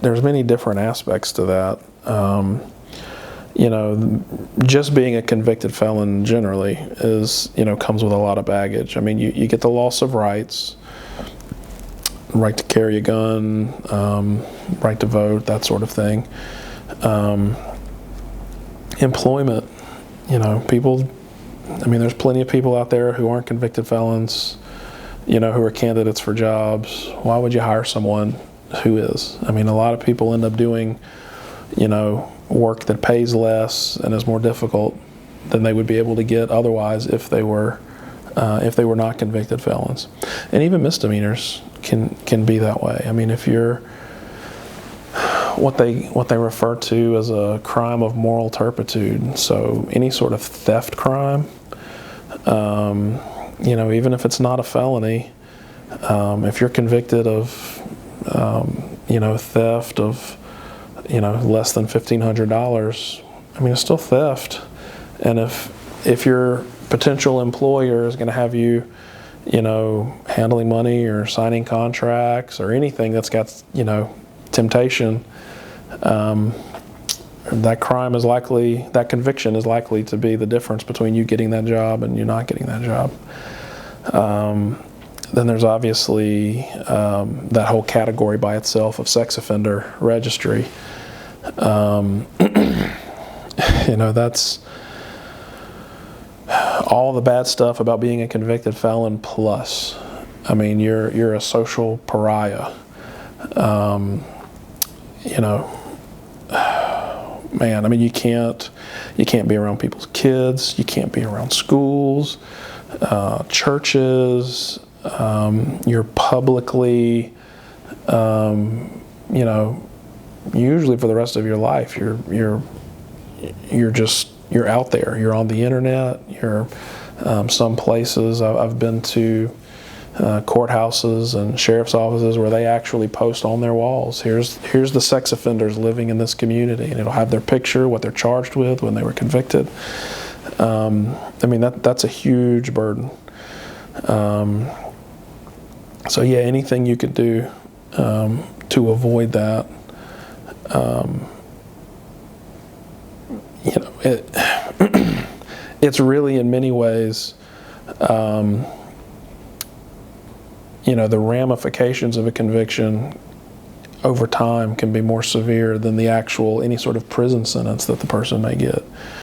there's many different aspects to that. You know, just being a convicted felon generally is, you know, comes with a lot of baggage. I mean, you get the loss of rights, right to carry a gun, right to vote, that sort of thing. Employment, you know, people, I mean, there's plenty of people out there who aren't convicted felons, you know, who are candidates for jobs. Why would you hire someone who is? I mean, a lot of people end up doing, you know, work that pays less and is more difficult than they would be able to get otherwise if they were not convicted felons. And even misdemeanors can be that way. I mean, if you're what they refer to as a crime of moral turpitude, so any sort of theft crime, you know, even if it's not a felony, if you're convicted of you know, theft of, you know, less than $1,500, I mean, it's still theft. And if your potential employer is going to have you, you know, handling money or signing contracts or anything that's got, you know, temptation, that crime is likely, that conviction is likely to be the difference between you getting that job and you not getting that job. Then there's obviously that whole category by itself of sex offender registry. You know, that's all the bad stuff about being a convicted felon plus. I mean, you're a social pariah. You know, man, I mean, you can't be around people's kids, you can't be around schools, churches. You're publicly, you know, usually for the rest of your life, you're out there. You're on the internet. You're some places. I've been to courthouses and sheriff's offices where they actually post on their walls, here's the sex offenders living in this community, and it'll have their picture, what they're charged with, when they were convicted. I mean, that's a huge burden. So yeah, anything you could do to avoid that, you know, it's really in many ways, you know, the ramifications of a conviction over time can be more severe than the actual any sort of prison sentence that the person may get.